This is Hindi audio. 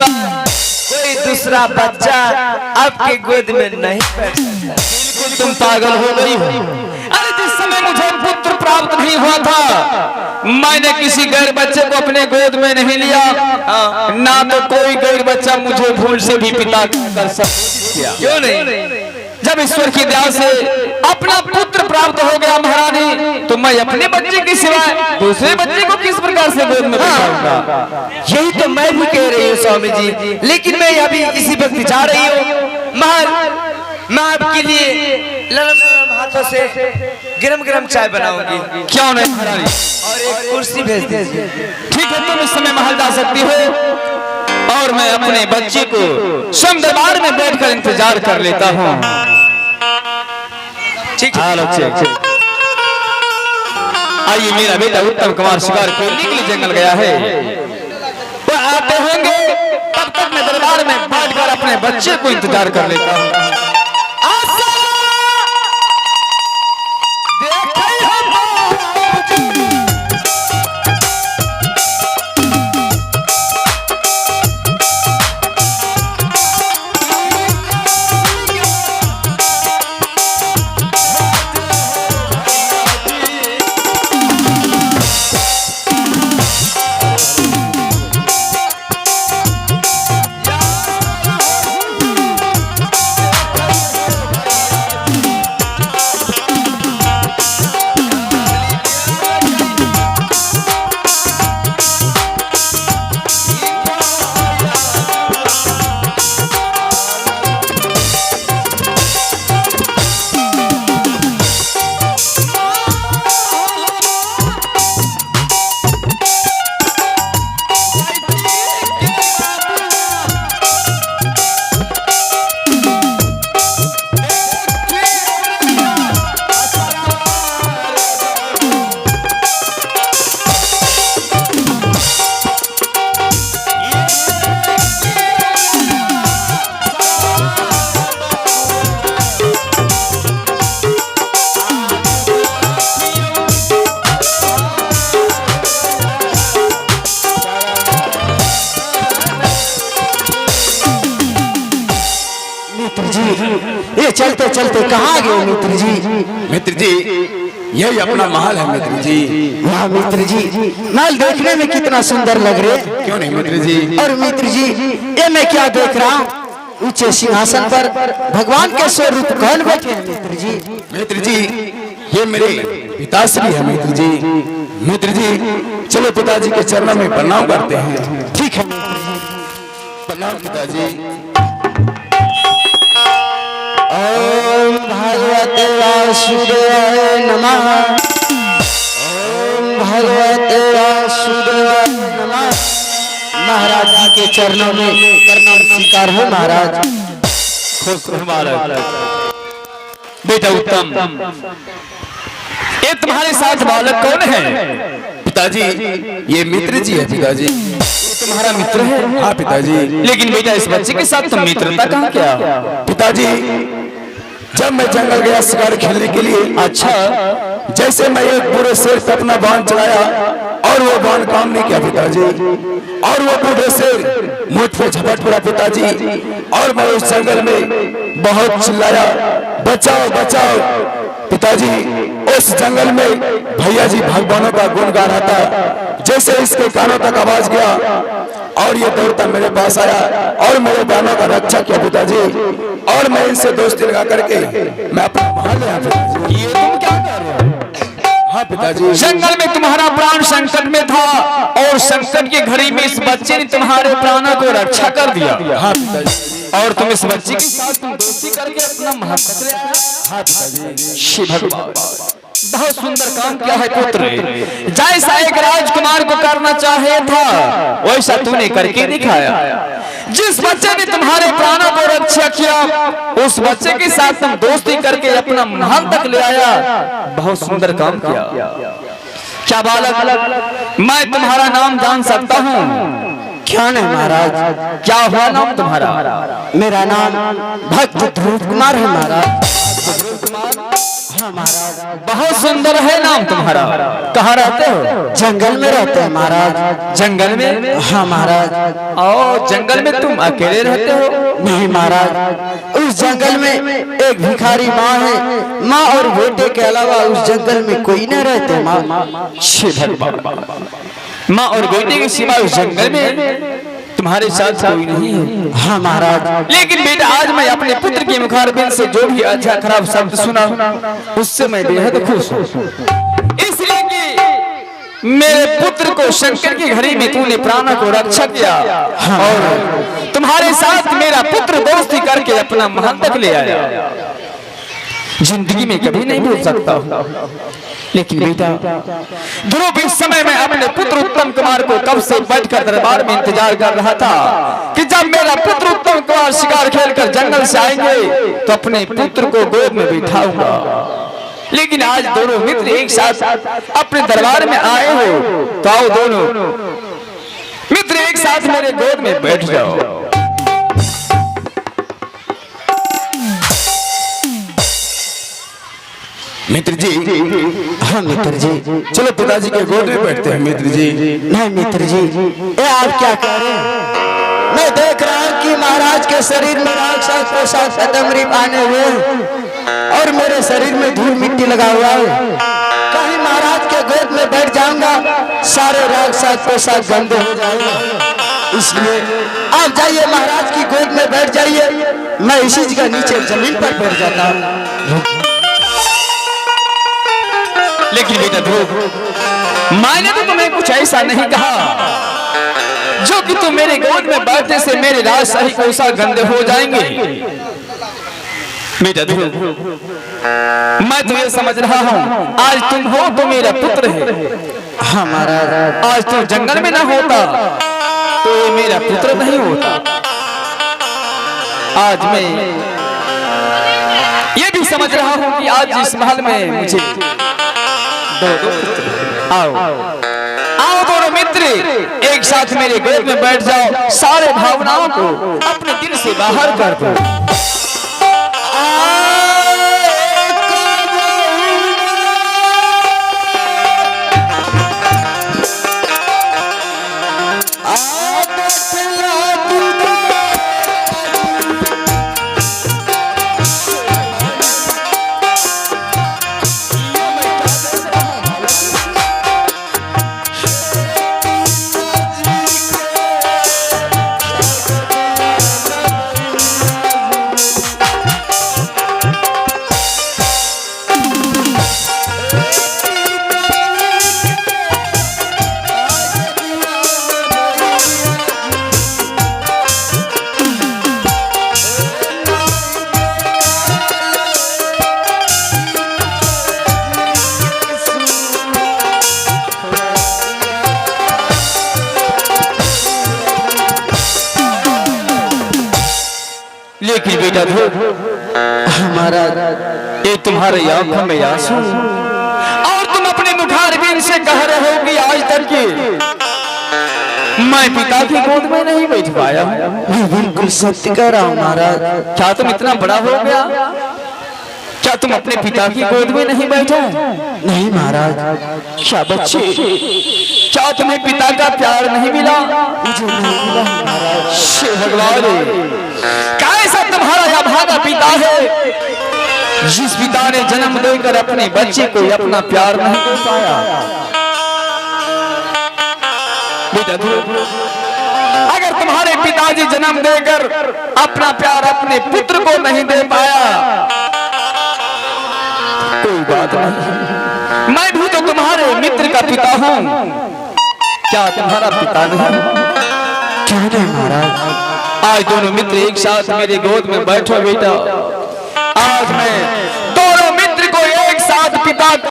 कोई दूसरा बच्चा आपके गोद में नहीं बैठ सकता। बिल्कुल तुम पागल हो गई हो। अरे जिस समय मुझे पुत्र प्राप्त नहीं हुआ था, मैंने किसी गैर बच्चे को अपने गोद में नहीं लिया, ना तो कोई गैर बच्चा मुझे भूल से भी पिता कर सकता। क्यों नहीं? जब ईश्वर की दया से अपना पुत्र प्राप्त हो गया महारानी, तो मैं अपने बच्चे के सिवाय दूसरे बच्चे को किस प्रकार से गोद में बिठाऊंगा? यही तो मैं भी कह रही हूँ स्वामी जी, लेकिन मैं अभी इसी वक्त जा रही हूँ। मैं आपके लिए नरम नरम हाथों से गरम गरम चाय बनाऊंगी। क्यों नहीं महारानी? और एक कुर्सी भेज दीजिए। ठीक है, तुम इस समय महल जा सकती हो और मैं अपने बच्चे को स्वयं दरबार में बैठकर इंतजार कर लेता हूँ। ठीक है। आइए, मेरा बेटा उत्तम कुमार शिकार करने के लिए जंगल गया है, वो आते होंगे, तब तक मैं दरबार में बैठकर अपने बच्चे को इंतजार कर लेता हूँ। ये चलते चलते कहाँ गए मित्र जी? मित्र जी, यही अपना महल है मित्र जी। वाह मित्र जी, महल देखने में कितना सुंदर लग रहे। क्यों नहीं मित्र जी? और मित्र जी, ये मैं क्या देख रहा हूँ? ऊंचे सिंहासन पर भगवान के स्वरूप कौन बैठे हैं मित्र जी? मित्र जी, ये मेरे पिताश्री है मित्र जी। मित्र जी, चलो पिताजी के चरणों में प्रणाम करते हैं। ठीक है, प्रणाम पिताजी। ओम भगवते वासुदेवाय नमः। ओम भगवते वासुदेवाय नमः। महाराज जी के चरणों में प्रणाम स्वीकार हो महाराज। खुश रहो बालक। बेटा उत्तम, ये तुम्हारे साथ बालक कौन है? पिताजी, ये मित्र जी है पिताजी। तुम्हारा मित्र है? हाँ पिताजी। लेकिन बेटा, इस बच्चे के साथ तुम मित्रता कहाँ क्या? पिताजी, जब मैं जंगल गया शिकार खेलने के लिए, अच्छा, जैसे मैं एक पूरे शेर पे अपना बाण चलाया और वो बाण काम नहीं किया पिताजी, और वो बूढ़े शेर मुझ पे झपट पड़ा पिताजी, और मैं उस जंगल में बहुत चिल्लाया, बचाओ बचाओ पिताजी। उस जंगल में भैया जी भगवानों का गुण गा रहा था। जैसे इसके कानों तक आवाज गया और ये दौड़ता मेरे पास आया और मेरे प्राणों का रक्षा किया पिताजी, और मैं इनसे दोस्ती लगा करके मैं अपना महल ले आया। ये तुम क्या कर रहे हो? हाँ पिताजी, जंगल में तुम्हारा प्राण संकट में था और संकट की घड़ी में इस बच्चे ने तुम्हारे प्राणों को रक्षा कर दिया। हाँ पिताजी, और तुम इस बच्चे के साथ तुम दोस्ती करके अपना महल ले आए। हाँ पिताजी। शिव भगवान, बहुत सुंदर काम किया है पुत्र। जैसा एक राजकुमार को करना चाहे था, वैसा तूने करके दिखाया। जिस बच्चे ने तुम्हारे प्राणों को रक्षा किया, उस बच्चे के साथ तुम दोस्ती करके अपना महल तक ले आया। बहुत सुंदर काम किया। क्या बालक, मैं तुम्हारा नाम जान सकता हूँ? क्या नहीं महाराज? क्या हुआ नाम तुम्हारा? मेरा नाम भक्त ध्रुव कुमार है महाराज। हाँ महाराज। बहुत सुंदर है नाम तुम्हारा। कहाँ रहते हो? जंगल में रहते हैं महाराज। जंगल में? हाँ महाराज। और जंगल में तुम अकेले रहते हो? नहीं महाराज, उस जंगल में एक भिखारी माँ है। माँ और बेटे के अलावा उस जंगल में कोई न रहते। माँ माँ और बेटे के सिवा उस जंगल में तुम्हारे साथ कोई नहीं है? हाँ महाराज। लेकिन बेटा आज मैं अपने पुत्र के मुखारबिन से जो भी अच्छा खराब शब्द सुना उससे मैं बेहद खुश हूँ, इसलिए कि मेरे पुत्र को शंकर की घड़ी में तूने प्राणों को रक्षा किया। हाँ। और तुम्हारे साथ मेरा पुत्र दोस्ती करके अपना महल तक ले आया। जिंदगी में कभी नहीं भूल सकता। लेकिन बेटा ध्रुव इस समय मैं अपने पुत्र उत्तम कुमार को कब से बैठकर दरबार में इंतजार कर रहा था कि जब मेरा पुत्र उत्तम कुमार शिकार खेलकर जंगल से आएंगे तो अपने पुत्र को गोद में बिठाऊंगा। लेकिन आज दोनों मित्र एक साथ अपने दरबार में आए हो तो आओ दोनों मित्र एक साथ मेरे गोद में बैठ जाओ। मित्र जी। हाँ मित्र जी। चलो पिताजी के गोद में बैठते हैं। मित्र जी। नहीं मित्र जी, ये आप क्या कह रहे हैं? मैं देख रहा हूँ कि महाराज के शरीर में राक्षस पोशाक सदमरी पाने हुए और मेरे शरीर में धूल मिट्टी लगा हुआ है। कहीं महाराज के गोद में बैठ जाऊंगा सारे राक्षस पोशाक गंदे हो जाएंगे। इसलिए आप जाइए महाराज की गोद में बैठ जाइए, मैं इसी जगह नीचे जमीन पर बैठ जाता हूँ। लेकिन बेटा ध्रुव मैंने तो तुम्हें कुछ ऐसा नहीं कहा जो कि तुम मेरे गोद में बैठने से मेरे राजशाही कोषा गंदे हो जाएंगे। बेटा ध्रुव मैं तो ये समझ रहा हूँ आज तुम हो तो मेरा पुत्र है। हाँ महाराज। आज तुम जंगल में ना होता तो ये मेरा पुत्र नहीं होता। आज मैं ये भी समझ रहा हूँ कि आज इस महल में मुझे आओ आओ दोनों मित्र एक साथ मेरे गोद में बैठ जाओ। सारे भावनाओं को अपने दिल से बाहर कर दो। लेकिन बेटा ध्रुव हमारा ये तुम्हारे आंखों में आंसू और तुम अपने मुखारबिन से कह रहे हो कि आज तक के मैं पिता की गोद में नहीं बैठ पाया। मैं बिल्कुल सत्य कह रहा हूँ महाराज। क्या तुम इतना बड़ा हो गया? क्या तुम अपने पिता की गोद में नहीं बैठे? नहीं महाराज। क्या बच्चे क्या तुम्हें पिता का प्यार नहीं मिला? मुझे नहीं मिला महाराज। हे भगवान कैसा तुम्हारा यह भागा पिता है जिस पिता ने जन्म देकर अपने बच्चे को अपना प्यार नहीं दे पाया। बेटा ध्रुव अगर तुम्हारे पिताजी जन्म देकर अपना प्यार अपने पुत्र को नहीं दे पाया कोई बात नहीं, मैं भी तो तुम्हारे मित्र का पिता हूँ। क्या तुम्हारा पिता नहीं? क्या नहीं महाराज। आज दोनों मित्र एक साथ मेरे गोद में बैठो बेटा। आज मैं दोनों मित्र को एक साथ पिता